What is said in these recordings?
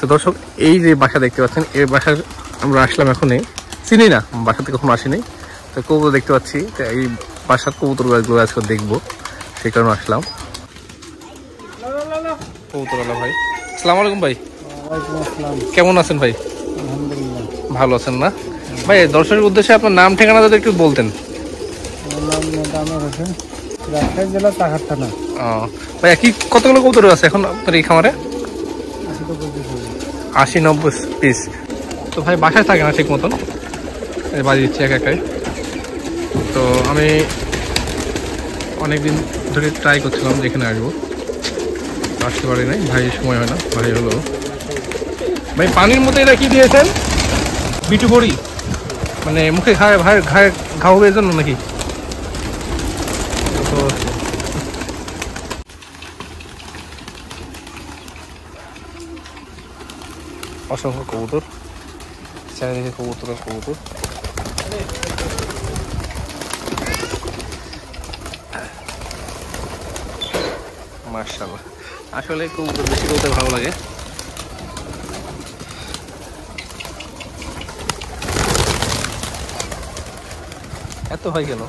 তো দর্শক এই যে বাসা দেখতে পাচ্ছেন, এই বাসার আমরা আসলাম এখনই, চিনি না, বাসা থেকে কখনো আসিনি। তো কবুতর দেখতে পাচ্ছি, তো এই বাসার কবুতরগুলো আজকে দেখবো, সেই কারণে আসলাম। কবুতরওয়ালা ভাই, আসসালামু আলাইকুম ভাই। কেমন আছেন ভাই? আলহামদুলিল্লাহ ভালো আছেন না ভাই? দর্শকের উদ্দেশ্যে আপনার নাম ঠিকানা যদি একটু বলতেন। আমার নাম মোদামের হোসেন, রাজশাহী জেলা চাকার থানা। ভাইয়া কি কতগুলো কবুতর আছে এখন আপনার এই খামারে? 80-90 পিস। তো ভাই বাসায় থাকে না ঠিক মতন, বাজি দিচ্ছি এক একাই। তো আমি অনেকদিন ধরে ট্রাই করছিলাম যে এখানে আসবো, আসতে পারি নাই, ভাই সময় হয় না। ভাই হলো ভাই পানির মধ্যে এটা কি দিয়েছেন? বিটু বড়ি, মানে মুখে খায় ভাই, ঘাও হয়ে জন্য নাকি? তো অসংখ্য কবুতর, চারিদিকে কবুতর আর কবুতর। মাশাআল্লাহ, আসলে কবুতর বেশি বলতে ভালো লাগে। এত হয় কেন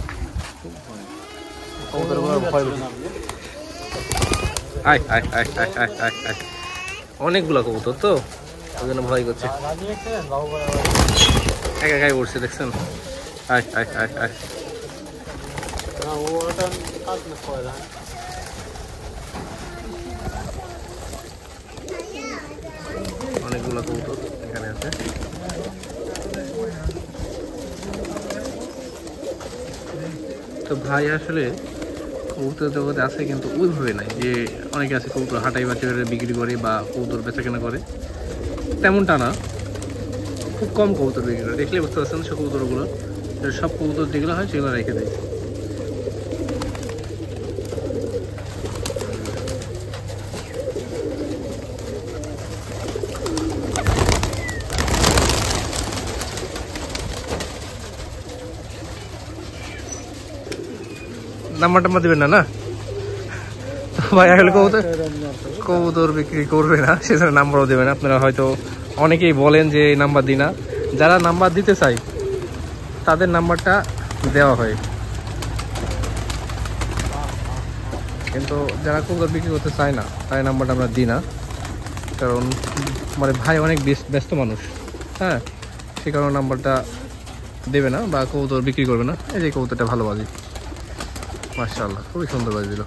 কবুতর? অনেকগুলো কবুতর তো ওই জন্য ভয় করছে, একাই পড়ছে দেখছেন। অনেকগুলো কবুতর এখানে আছে। তো ভাই আসলে কবুতর জগতে আছে কিন্তু ওইভাবে নাই যে অনেকে আছে কবুতর হাটাই বাচ্চা বিক্রি করে বা কবুতর বেচা কেনা করে, তেমনটা না। খুব কম কবুতর বিক্রি করে, দেখলে বুঝতে পারছেন সব কবুতরগুলো, সব কবুতর যেগুলো হয় সেগুলো রেখে দেয়। নাম্বার টাম্বার দেবেন না? না ভাই আসলে কবুতর বিক্রি করবে না, সেজন্য নাম্বারও দেবেন। আপনারা হয়তো অনেকেই বলেন যে এই নাম্বার দিই না, যারা নাম্বার দিতে চাই তাদের নাম্বারটা দেওয়া হয়, কিন্তু যারা কবুতর বিক্রি করতে চায় না তাই নাম্বারটা আমরা দিই না। কারণ মানে ভাই অনেক ব্যস্ত মানুষ, হ্যাঁ, সে কারণে নাম্বারটা দেবে না বা কবুতর বিক্রি করবে না। এই যে কবুতরটা ভালো বাজি, মাশাআল্লাহ খুবই সুন্দর বাজি দিল।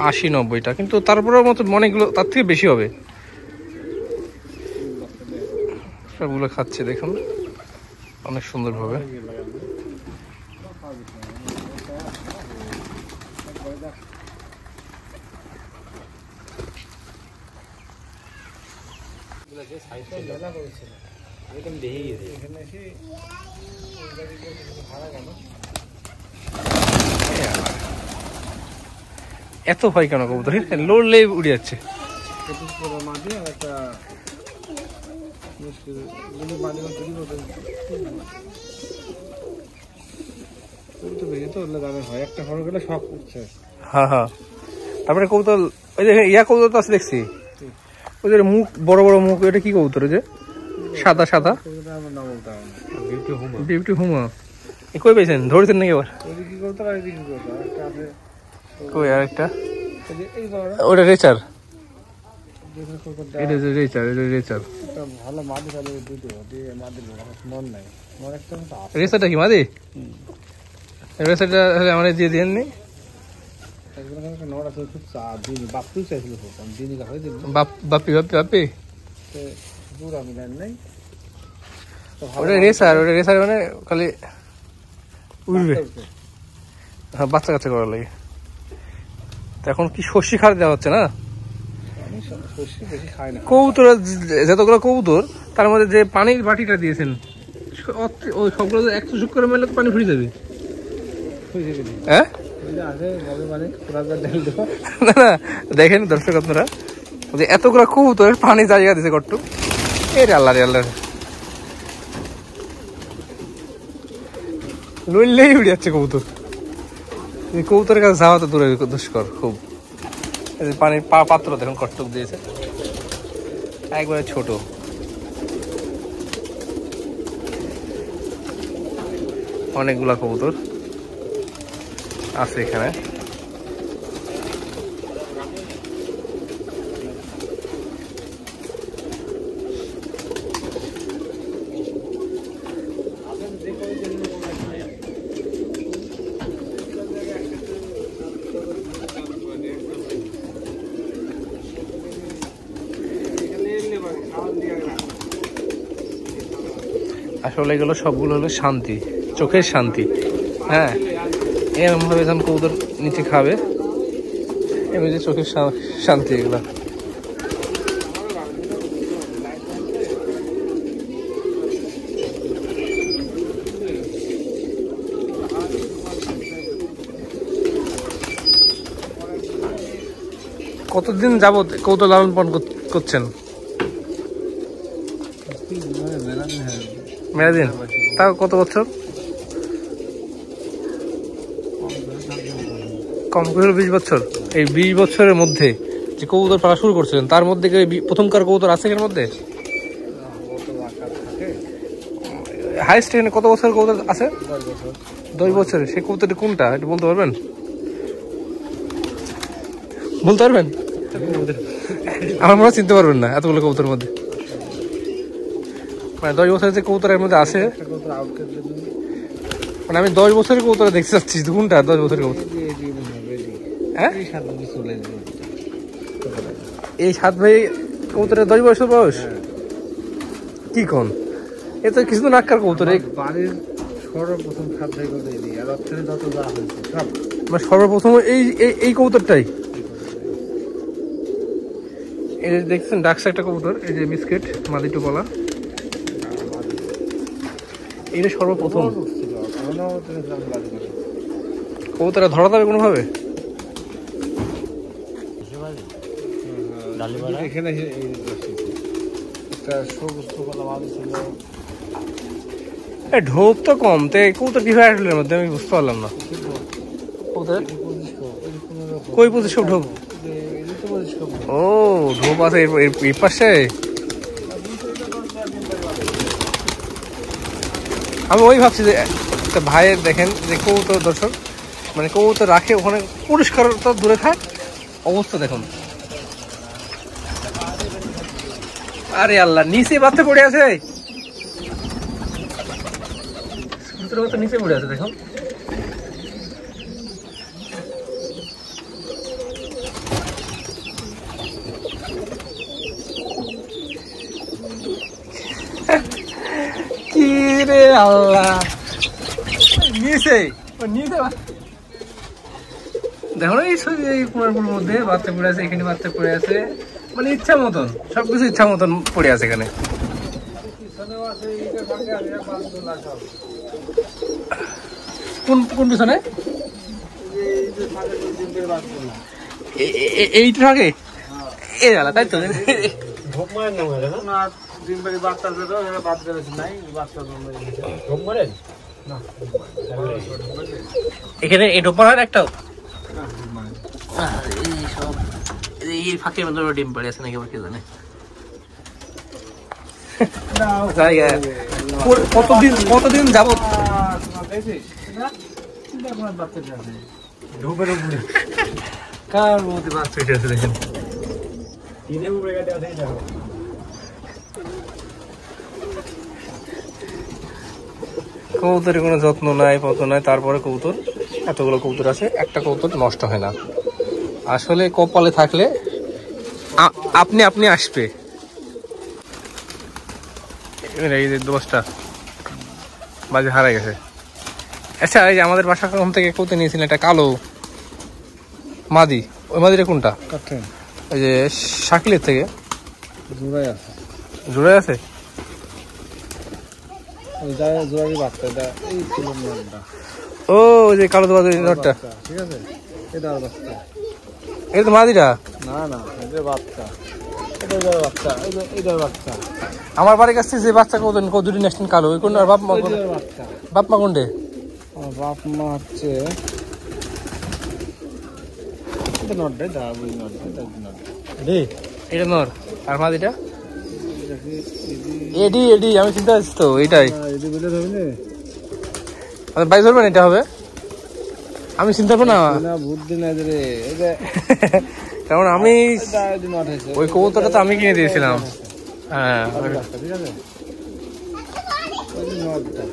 আশি 90টা, কিন্তু তারপরেও মতো অনেকগুলো তার থেকে বেশি হবে। সবগুলো খাচ্ছে দেখুন অনেক সুন্দরভাবে। এত ভয় কেন কবুতর? লড়লে উড়ে যাচ্ছে। হ্যাঁ হ্যাঁ, তারপরে কবুতর ওই যে ইয়া কবুতর তো আছে দেখছি, ওই যে মুখ বড় বড় মুখ, ওইটা কি কবুতর? যে সাদা সাদা বিউটি হুমা, কই পেয়েছেন? ধরেছেন নাকি আবার? কই আরেকটা? ওটা রেচার, এটা যে রেচার, এটা রেচার। রেচারটা কি মাদি? রেচারটা আমার দিয়ে দেননি। বাপি বাপি বাপি ওটা রেসার, ওটা রেসার মানে খালি উঠবে, হ্যাঁ বাচ্চা কাচ্চা করার লাগে। এখন কি সর্ষে খার দেওয়া হচ্ছে না? কবুতর যতগুলো কবুতর তার মধ্যে যে পানির বাটিটা দিয়েছেন ওই সবগুলো 100 করে মেলে পানি ফুরিয়ে যাবে। হ্যাঁ না দেখেন দর্শক আপনারা যে এতগুলো কবুতর পানি জায়গা দিছে কট্টু, এর আল্লাহ রে আল্লাহ। লইলেই উড়ে যাচ্ছে কবুতর। এই কবুতরের কাছে যাওয়া তো দূরে দুষ্কর খুব। এই যে পানির পাত্র দেখুন কটটক দিয়েছে, একবারে ছোট। অনেকগুলা কবুতর আছে এখানে। আসলে এগুলো সবগুলো হলো শান্তি, চোখের শান্তি। হ্যাঁ, এরকম ভাবে যখন কবুতর নিচে খাবে, এমনি যে চোখের শান্তি এগুলো। কতদিন যাবত কবুতর লালন পালন করছেন? মেলাদিন। তাও কত বছর? কম করে 20 বছর। এই 20 বছরের মধ্যে যে কবুতর পালা শুরু করছিলেন, তার মধ্যে প্রথমকার কবুতর আছে এর মধ্যে? হাইস্ট এখানে কত বছরের কবুতর আছে? 10 বছরের। সেই কবুতরটি কোনটা একটু বলতে পারবেন? বলতে পারবেন? আমার মনে হয় চিনতে পারবেন না এতগুলো কবুতরের মধ্যে। মানে 10 বছরের যে কবুতরের মধ্যে আছে, মানে আমি 10 বছরের কবুতর দেখতে চাচ্ছি, কোনটা 10 বছরের কবুতর? হ্যাঁ, এই 7 ভাই কবুতরের 10 বছর বয়স। কি কোন? এ তো কিছু নাক্কার কবুতর। বাড়ির সর্বপ্রথম 7 ভাই করে দিই, আর অপশনে যত যা হয়েছে সব মানে সর্বপ্রথম এই কবুতরটাই। এই যে দেখছেন ডাকসা একটা কবুতর, এই যে বিস্কিট মালিটু বলা, এটা সর্বপ্রথম কবুতরটা ধরা যাবে কোনোভাবে? এখানে একটা সবুজ কলা মাছ ছিল। ঢোপ তো কম, তো কবুতর কিভাবে আসলে এর মধ্যে আমি বুঝতে পারলাম না। কই 25 ঢোপ? ও, ঢোপ আছে এই পাশে। আমি ওই ভাবছি যে একটা ভাইয়ের দেখেন যে কবুতর, দর্শক মানে কবুতর রাখে ওখানে, পরিষ্কার তো দূরে থাক, অবস্থা দেখুন। আরে আল্লাহ, নিচে বাচ্চা পড়ে আছে, বাচ্চা নিচে পড়ে আছে দেখুন। কি রে আল্লাহ, নিচে দেখো না, এই কুমারপুর মধ্যে বাচ্চা পড়ে আছে, এখানে বাচ্চা পড়ে আছে, মানে ইচ্ছা মতন সবকিছু ইচ্ছা মতন পড়ে আছে এখানে। কোন পিছনে? এইটা থাকে এ আলা, তাই তো? এখানে এই ঢোপার একটাও এই ফাঁকের মধ্যে ডিম পাড়ে আছে নাকি কে জানে। কতদিন যাবত কার মধ্যে বাচ্চা আছে দেখেন। কবুতরের কোনো যত্ন নাই, পত্ন নাই, তারপরে কবুতর এতগুলো কবুতর আছে, একটা কবুতর নষ্ট হয় না। আসলে কপালে থাকলে আপনি আসবে। এই যে 10টা বাজে হারাই গেছে। আচ্ছা, এই যে আমাদের বাসা থেকে কবুতর নিয়েছিলেন একটা কালো মাদি, ওই মাদিটা কোনটা? ওই যে শাকিলের থেকে জোড়াই আছে। ও, ওই যে কালো দোয়াটা, ঠিক আছে, এটা তো মাদিটা। না, এটা বাচ্চা, এটা বাচ্চা। আমার বাড়ির কাছে যে বাচ্চা কত দুটি নেশন কালো, ওই কোন? আর বাপ মা কোনটে? আমার বাপ মা হচ্ছে নটটাই দা বুঝি নটটাই এটা নর আর মাদিটা এডি এডি আমি চিন্তা করছি তো এইটাই এটি বলে ধরবে না আমাদের বাইক ধরবেন এটা হবে আমি চিন্তা করবো না বুদ্ধি নাই রে এই যে কারণ আমি নট হয়েছে ওই কবুতরটা তো আমি কিনে দিয়েছিলাম হ্যাঁ ঠিক আছে ওই যে নটটা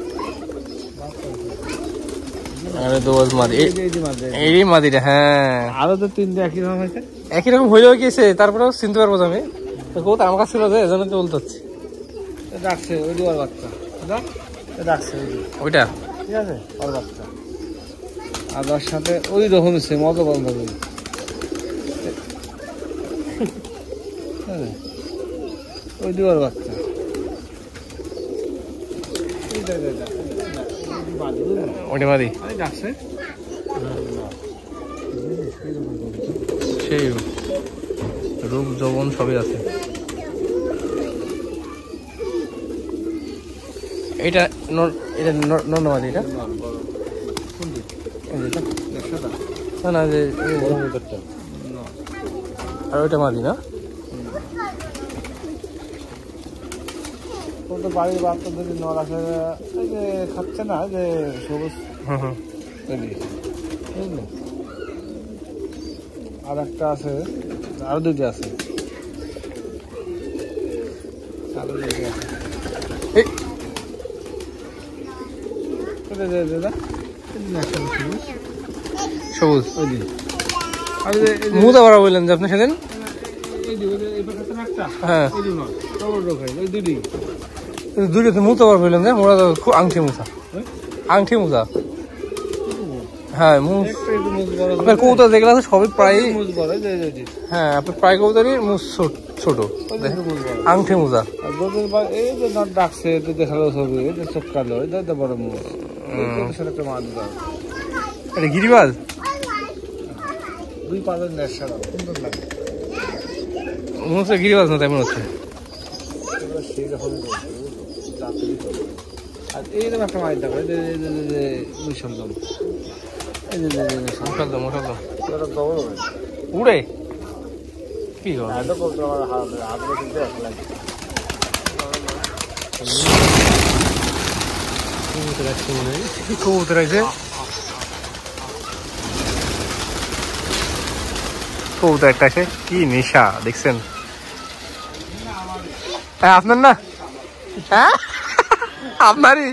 আরে দোজ মাদি এই যে মাঝে এই মাদিটা হ্যাঁ আরো তো তিনটে একই রকম হয়েছে একই রকম হইলেও গিয়েছে তারপরেও চিনতে পারবো তো আমি তো কবুতর আমার কাছে ছিল যে এজন্য তো বলতে হচ্ছে ডাকছে ওই যে ওর বাচ্চা ডাকছে ওইটা ঠিক আছে ওর বাচ্চা আর তার সাথে ওই রকম সেম অত বন্ধ করি ওই যে ওর বাচ্চা ওইটা মাদি ডাকছে সেই রূপ যৌবন সবই আছে এটা এটা নর্মাদি এটা না না যে আর ওইটা মাদি না তো বাড়ির বাচ্চা যদি নর আসে ওই যে খাচ্ছে না যে সবুজ বুঝলি আর একটা আছে আরো দুটো আছে আরো দুটো আছে এই সবুজ মুদা বাড়া বললেন যে আপনি সেদিন হ্যাঁ দুটো তো মুতা বার বললেন যে মোরা তো খুব আংটি মুছা আংটি মুছা হ্যাঁ আপনার কবুতর যেগুলো আছে সবই প্রায় হ্যাঁ আপনার প্রায় কবুতরই মুছ ছোট আংটি মুজা এই যে ডাকছে দেখালো ছবি চোখ কালো বড় মুখ একটা মাছ এটা গিরিবাজ দুই পাঁচের নেশা সুন্দর লাগে মনে হচ্ছে গিরিবাজ না তাই মনে হচ্ছে সেই রকম আর এইরকম একটা মাছ দেখো মুসলদম উড়ে কি কবুতর আছে কবুতর একটা আছে কি নেশা দেখছেন হ্যাঁ আপনার না হ্যাঁ আপনারই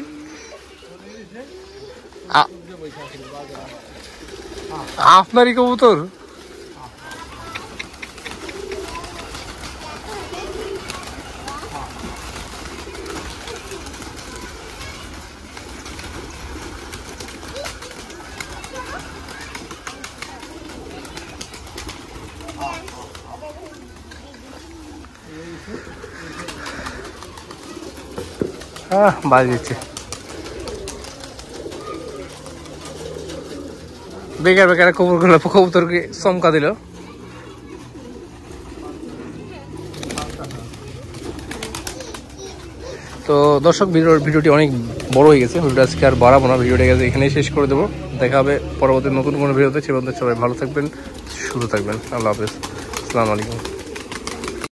আপনারই কবুতর বাজ দিচ্ছে বেকার বেকার কবুতরকে চমকা দিল তো দর্শক ভিডিওটি অনেক বড় হয়ে গেছে ভিডিওটা আজকে আর বাড়াবো না ভিডিওটা এখানেই শেষ করে দেবো দেখা হবে পরবর্তী নতুন কোনো ভিডিওতে সে সবাই ভালো থাকবেন সুস্থ থাকবেন আল্লাহ হাফেজ আসসালামু আলাইকুম